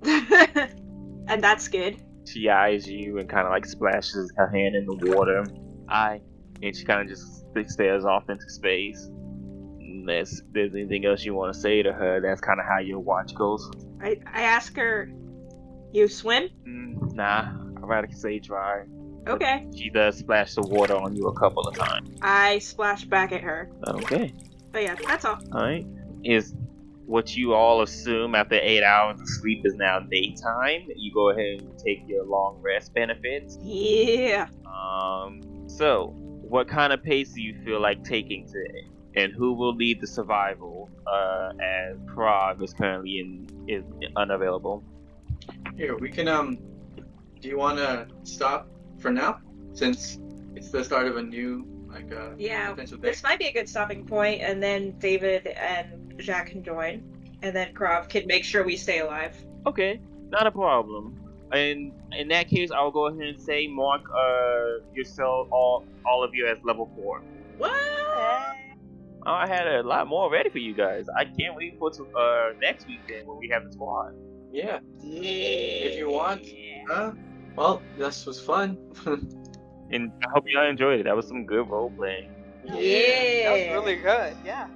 And that's good. She eyes you and kind of like splashes her hand in the water. And she kind of just stares off into space. Unless there's anything else you want to say to her, that's kind of how your watch goes. I ask her, you swim? Nah, I'd rather say dry. Okay. She does splash the water on you a couple of times. I splash back at her. Okay. But yeah, that's all. Alright. Is what you all assume after 8 hours of sleep is now daytime. You go ahead and take your long rest benefits. Yeah. So, what kind of pace do you feel like taking today? And who will lead the survival as Prague is currently is unavailable? Here, we can, do you want to stop for now? Since it's the start of a new, Yeah, potential day? this might be a good stopping point, and then David and Jack can join, and then Krav can make sure we stay alive. Okay, not a problem. And in that case, I'll go ahead and say mark yourself, all of you, as level 4. What? Oh, I had a lot more ready for you guys. I can't wait for next weekend when we have the squad. Yeah. If you want. Well, this was fun. And I hope y'all enjoyed it. That was some good role playing. That was really good. Yeah.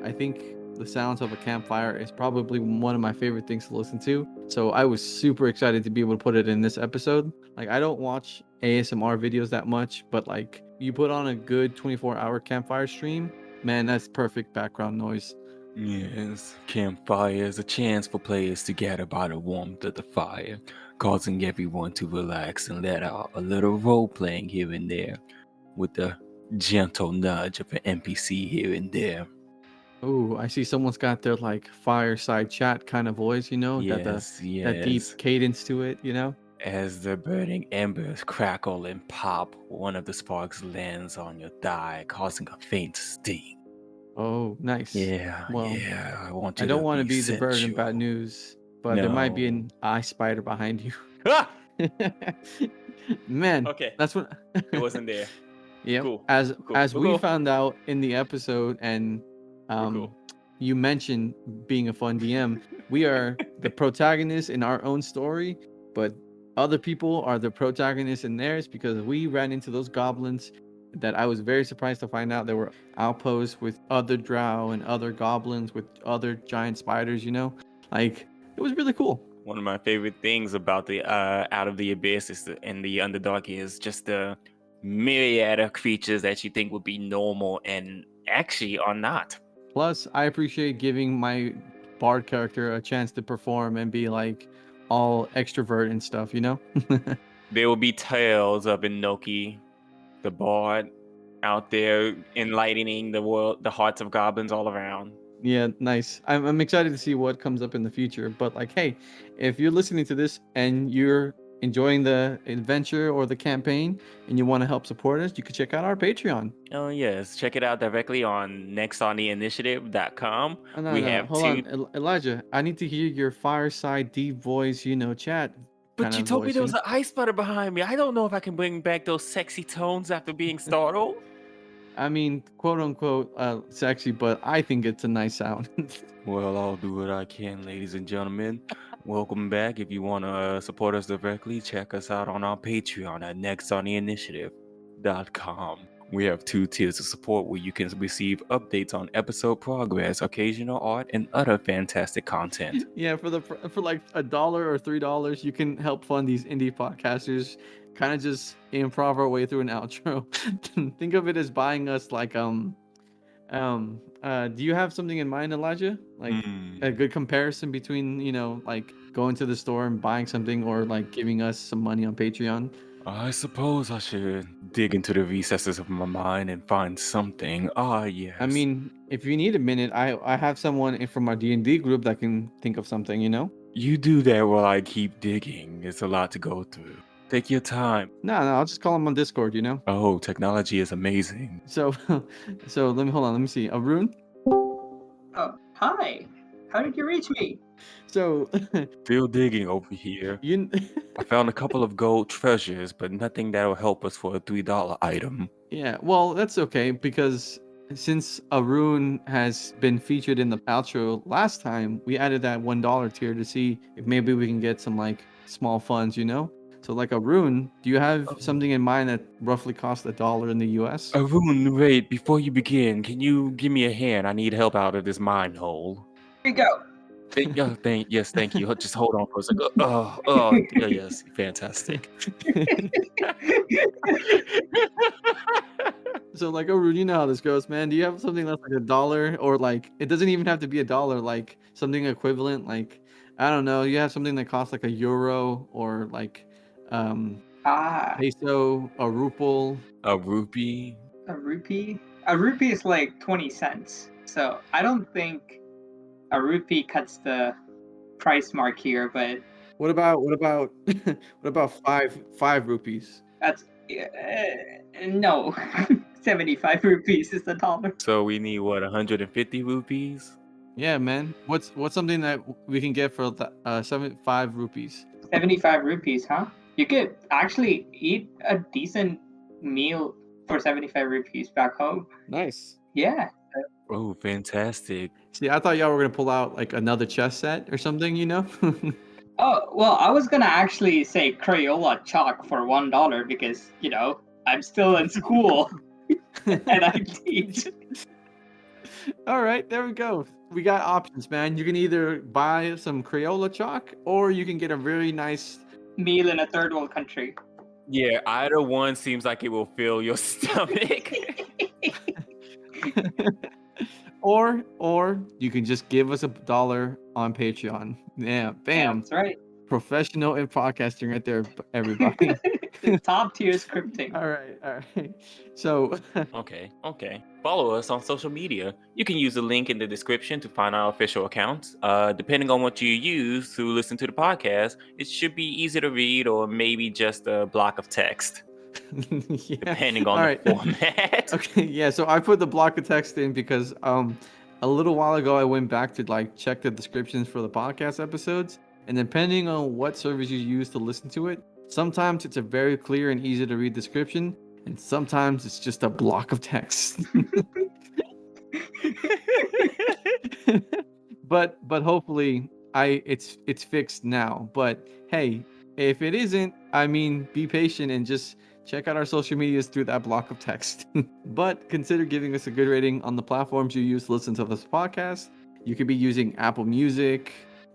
I think the sounds of a campfire is probably one of my favorite things to listen to. So I was super excited to be able to put it in this episode. Like, I don't watch ASMR videos that much, but like, you put on a good 24-hour campfire stream, man, that's perfect background noise. Yes, campfire is a chance for players to gather by the warmth of the fire, causing everyone to relax and let out a little role-playing here and there, with a gentle nudge of an NPC here and there. Oh, I see someone's got their like fireside chat kind of voice, you know, Yes, that deep cadence to it, you know. As the burning embers crackle and pop, one of the sparks lands on your thigh, causing a faint sting. Oh, nice. Yeah, Well, I want you I don't to want to be the bird in sensual. bad news, but there might be No. an eye spider behind you. Ah! Man, Okay, that's what. it wasn't there. Yep. Cool. As Cool. we Cool. found out in the episode, and Cool. you mentioned being a fun DM. We are the protagonists in our own story, but other people are the protagonists in theirs because we ran into those goblins that I was very surprised to find out there were outposts with other drow and other goblins with other giant spiders, you know? Like, it was really cool. One of my favorite things about the Out of the Abyss and the Underdark is just the myriad of creatures that you think would be normal and actually are not. Plus, I appreciate giving my bard character a chance to perform and be like all extrovert and stuff, you know? There will be tales of Inoki, the bard, out there enlightening the world, the hearts of goblins all around. Yeah, nice. I'm excited to see what comes up in the future. But like, hey, if you're listening to this and you're enjoying the adventure or the campaign and you want to help support us, you can check out our Patreon. Oh yes, check it out directly on nextonyinitiative.com. Oh, no, We no, have hold two. on, Elijah. I need to hear your fireside deep voice, you know, chat. But kind you of told me voice, there you was know? an ice spider behind me. I don't know if I can bring back those sexy tones after being startled. I mean, quote unquote, sexy, but I think it's a nice sound. Well, I'll do what I can, ladies and gentlemen. Welcome back. If you want to support us directly, check us out on our Patreon at nextonyinitiative.com. We have 2 tiers of support where you can receive updates on episode progress, occasional art, and other fantastic content. Yeah, for like $1 or $3, you can help fund these indie podcasters. Kind of just improv our way through an outro. Think of it as buying us like do you have something in mind, Elijah? Like a good comparison between, you know, like going to the store and buying something or like giving us some money on Patreon? I suppose I should dig into the recesses of my mind and find something. Ah, yes. I mean, if you need a minute, I have someone from our D&D group that can think of something, you know? You do that while I keep digging. It's a lot to go through. Take your time. No, I'll just call him on Discord, you know? Oh, technology is amazing. So, let me see. Arun? Oh, hi. How did you reach me? So, Still digging over here. you... I found a couple of gold treasures, but nothing that'll help us for a $3 item. Yeah, well, that's okay because since Arun has been featured in the outro last time, we added that $1 tier to see if maybe we can get some like small funds, you know? So like Arun, do you have something in mind that roughly costs $1 in the US? Arun, wait, before you begin, can you give me a hand? I need help out of this mine hole. Here you go. Yes, thank you. Just hold on for a second. Yes, fantastic. So like Arun, you know how this goes, man. Do you have something that's like $1 or like it doesn't even have to be $1, like something equivalent, like I don't know, you have something that costs like €1 or like peso, a ruble. A rupee? A rupee? A rupee is like 20 cents. So I don't think a rupee cuts the price mark here, but What about what about five rupees? that's no. 75 rupees is the dollar. So we need what, 150 rupees? Yeah, man. What's something that we can get for 75 rupees? 75 rupees, huh? You could actually eat a decent meal for 75 rupees back home. Nice. Yeah. Oh, fantastic. See, I thought y'all were gonna pull out like another chess set or something, you know? Oh, well, I was gonna actually say Crayola chalk for $1 because, you know, I'm still in school and I teach. All right, there we go. We got options, man. You can either buy some Crayola chalk or you can get a very nice Meal in a third world country. Yeah, either one seems like it will fill your stomach. or you can just give us $1 on Patreon. Yeah, bam. That's right. Professional in podcasting right there, everybody. Top tier scripting. All right. So, Okay. Follow us on social media. You can use the link in the description to find our official accounts. Depending on what you use to listen to the podcast, it should be easy to read or maybe just a block of text, yeah. depending on All the right. format. Okay, yeah. So I put the block of text in because a little while ago I went back to like check the descriptions for the podcast episodes, and depending on what service you use to listen to it, sometimes it's a very clear and easy to read description, and sometimes it's just a block of text. but hopefully it's fixed now. But hey, if it isn't, I mean, be patient and just check out our social medias through that block of text. But consider giving us a good rating on the platforms you use to listen to this podcast. You could be using Apple Music,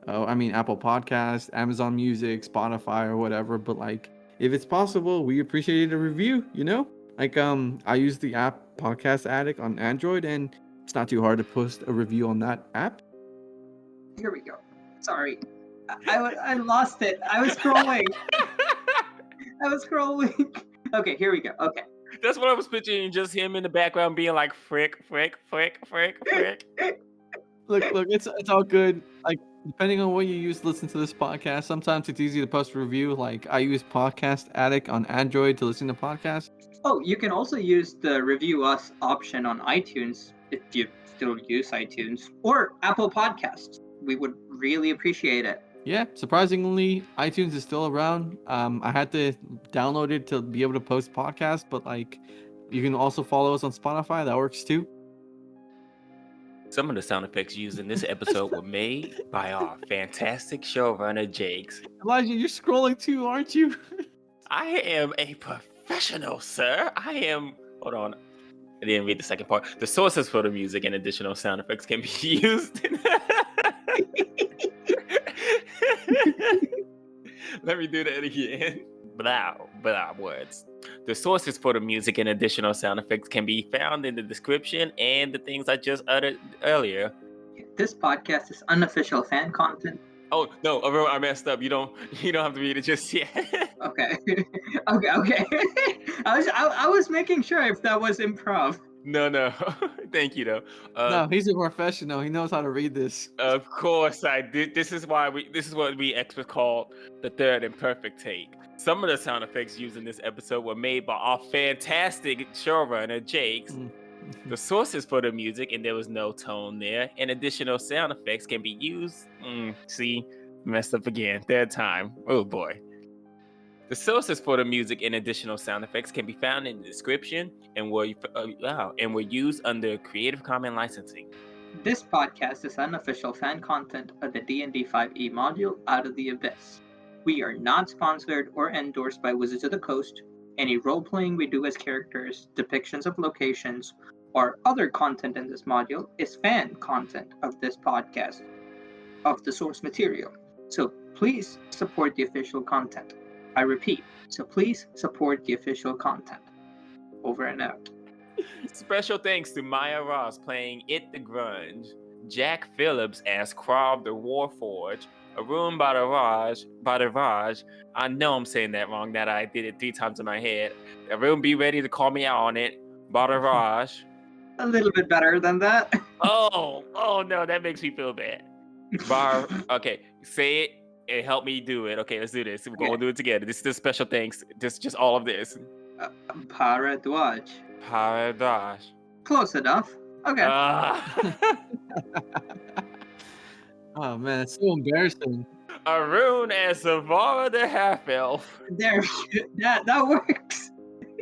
Apple Podcast, Amazon Music, Spotify, or whatever. But like, if it's possible, we appreciate a review, you know? Like, I use the app Podcast Addict on Android, and it's not too hard to post a review on that app. Here we go. Sorry. I lost it. I was scrolling. Okay, here we go. Okay. That's what I was picturing, just him in the background being like, frick. Look, it's all good. Like, depending on what you use to listen to this podcast, sometimes it's easy to post a review. Like, I use Podcast Addict on Android to listen to podcasts. Oh, you can also use the review us option on iTunes if you still use iTunes or Apple Podcasts. We would really appreciate it. Yeah, surprisingly, iTunes is still around. I had to download it to be able to post podcasts, but like, you can also follow us on Spotify. That works too. Some of the sound effects used in this episode were made by our fantastic showrunner, Jakes. Elijah, you're scrolling too, aren't you? I am a professional, sir. Hold on. I didn't read the second part. The sources for the music and additional sound effects can be used. Let me do that again. Blah words. The sources for the music and additional sound effects can be found in the description and the things I just uttered earlier. This podcast is unofficial fan content. Oh no, I messed up. You don't have to read it just yet. Okay. Okay. I was making sure if that was improv. No. Thank you though. No, he's a professional. He knows how to read this. Of course I did. This is what we experts call the third and perfect take. Some of the sound effects used in this episode were made by our fantastic showrunner, Jakes. The sources for the music, and there was no tone there, and additional sound effects can be used. See, messed up again. Third time. Oh boy. The sources for the music and additional sound effects can be found in the description and were used under Creative Commons licensing. This podcast is unofficial fan content of the D&D 5e module Out of the Abyss. We are not sponsored or endorsed by Wizards of the Coast. Any role-playing we do as characters, depictions of locations, or other content in this module is fan content of this podcast, of the source material. So please support the official content. I repeat, so please support the official content. Over and out. Special thanks to Maia Ross playing It the Grunge, Jack Phillips as Krav the Warforged, Arun Bharadwaj. I know I'm saying that wrong, that I did it 3 times in my head. Arun, be ready to call me out on it. Bharadwaj. A little bit better than that. Oh no, that makes me feel bad. Okay, say it and help me do it. Okay, let's do this. We're gonna do it together. This is the special thanks. Just all of this. Bharadwaj. Bharadwaj. Close enough. Okay. Oh man, it's so embarrassing. Arun as Savara the Half-Elf. There, that works.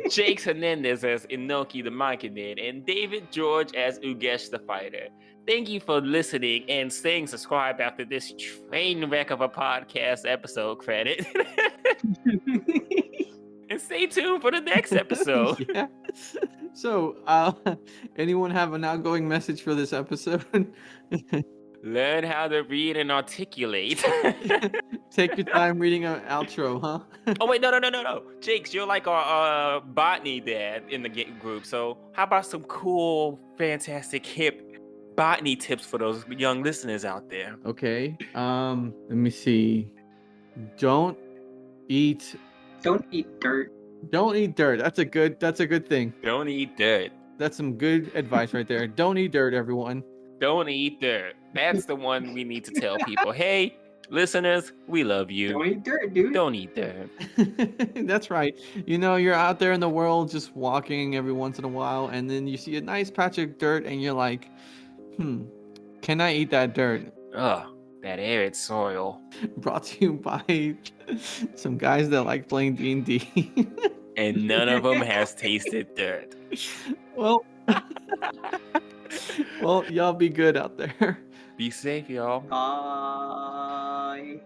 Jakes Hernandez as Inoki the Myconid, and David George as Ugesh the Fighter. Thank you for listening and staying subscribed after this train wreck of a podcast episode credit. And stay tuned for the next episode. Yeah. So, anyone have an outgoing message for this episode? Learn how to read and articulate. Take your time reading an outro, huh? Oh wait, no. Jakes, you're like our botany dad in the group. So how about some cool, fantastic, hip botany tips for those young listeners out there? Okay. Let me see. Don't eat dirt. Don't eat dirt. That's a good thing. Don't eat dirt. That's some good advice right there. Don't eat dirt, everyone. Don't eat dirt. That's the one we need to tell people. Hey, listeners, we love you. Don't eat dirt, dude. Don't eat dirt. That's right. You know, you're out there in the world just walking every once in a while, and then you see a nice patch of dirt, and you're like, can I eat that dirt? Ugh, that arid soil. Brought to you by some guys that like playing D&D. And none of them has tasted dirt. Well, y'all be good out there. Be safe, y'all. Bye.